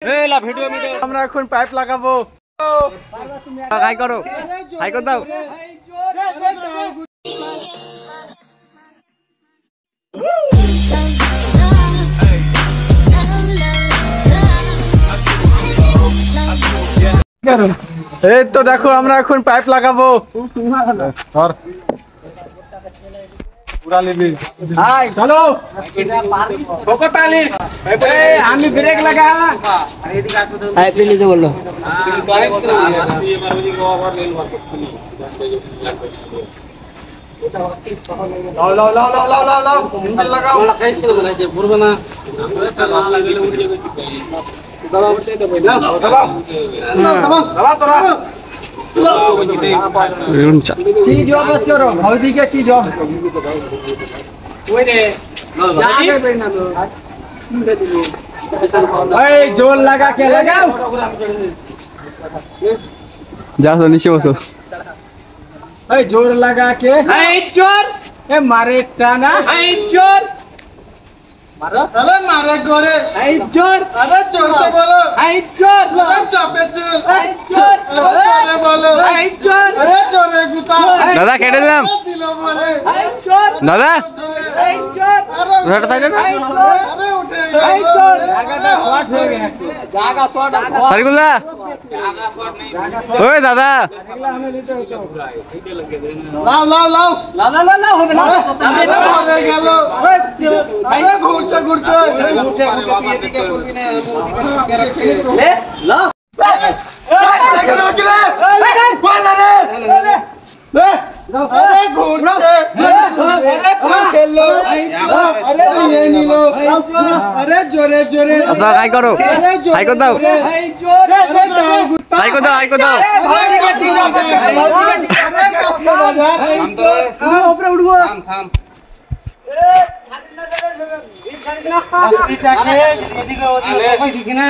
আমরা এখন পাইপ লাগাবো। হাই করো, হাই করে দাও। এই তো দেখো আমরা এখন পাইপ লাগাবো। চলো আমি ব্রেক লাগা বললো चीज वापस करो भौजी के चीज जोर लगा के लगाओ जा तो नीचे बसो। जोर लगा के जोर मारे टाना जोर मारो अरे मारे गोरे जोर अरे जोर से बोलो जोर अरे चापे चल जोर अरे बोलो जोर अरे जोरे गुता दादा केड़े दिलाम दिलो बोले जोर दादा जोर उठा था ना अरे उठे जोर जागा शॉट हो गया जागा शॉट हरिगुल्ला ओए दादा लाओ लाओ लाओ लाओ लाओ लाओ हो गया हो गया अरे घुरचे घुरचे घुरचे ये भी क्या बोल भी नहीं मोदी का क्या रखे ले ला अरे घुरचे अरे खेल लो अरे ये नहीं लो अरे जोरे जोरे अब हाई करो, हाई कर दो, हाई कर दो, हाई कर दो।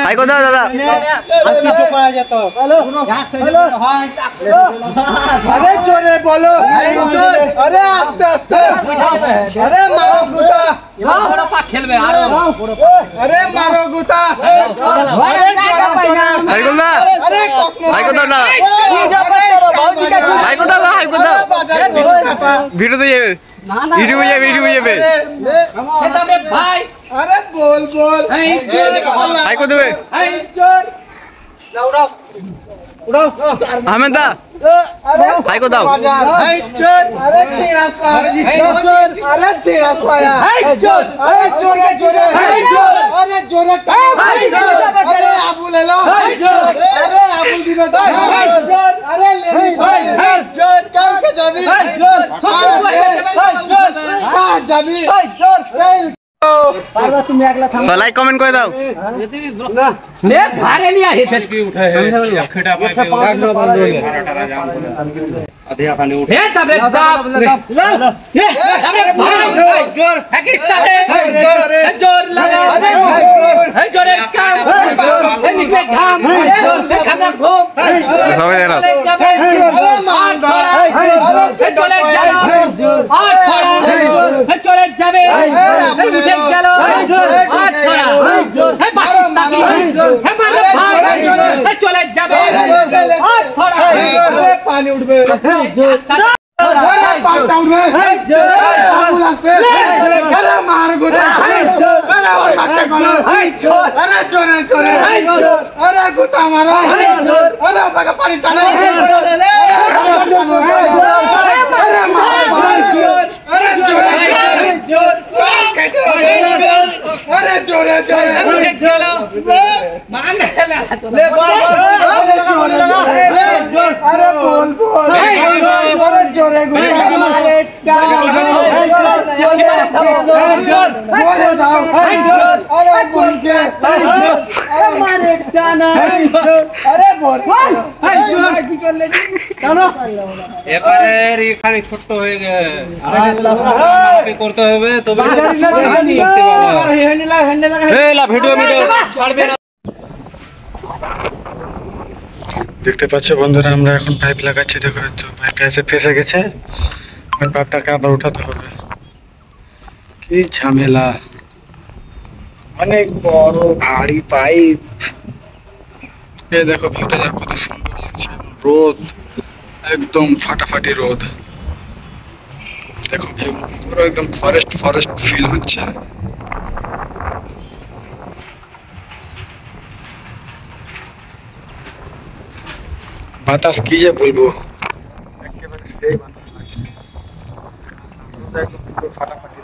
हाई कर दो दादा। अरे जोरे बोलो अरे आस्ते आस्ते अरे मारो गुता खेलबे अरे मारो गुता अरे जोरे जोरे हरिगुल्ला अरे हाई कर दो ना, हाई कर दो, हाई कर दो। वीडियो तो ये वीडियो पे भाई अरे बोल बोल हाई कर दो हमें दा हाई कर दो अरे छीना सा अरे छीना पाया अरे जोरे जोरे अरे जोरे अरे आबू ले लो अरे आबू दिनो अरे ले कल के जाबी जाबी पारवा तुम अगला थाम तो लाइक कमेंट कर दो ले भारे नहीं आहे फिर उठाए खेटा पाइप बंद हो गया अधिया खाने उठ हे तबे दाब ये तबे जोर हकीकत है जोर लगा है जोरे काम है निकले घाम है खाना घूम सब दे रहा अरे मार है चले जाओ और थोड़ा है चले जावे है उठे चलो और थोड़ा है पाकिस्तानी है मारो भाग है चले जावे और थोड़ा अरे पानी उठबे पाटा उठबे अरे मार गुता अरे और मारते करो अरे चोरे चोरे अरे गुता मारो अरे बागा पानी टानो अरे मार अरे चोरे अरे चोरे चोरे मान ले अरे बोल बोल अरे जोरे अरे बोल के अरे बोल এবারে এখানে ছোট হয়ে গেছে কি করতে হবে তবে দেখতে পাচ্ছ বন্ধুরা আমরা এখন পাইপ লাগাচ্ছি। দেখো তো পাইপটা এসে ফেসে গেছে, ওই পাইপটাকে আবার উঠাতে হবে। কি ঝামেলা, অনেক বড় ভারী পাইপ। এই দেখো ভিউটা কত সুন্দর লাগছে, রোদ একদম ফাটাফাটি রোদ। দেখো ভিউ পুরো একদম ফরেস্ট ফরেস্ট ফিল হচ্ছে। বাতাস কি যে বলবো, একেবারে সেই বাতাস লাগছে, একদম পুরো ফাটাফাটি।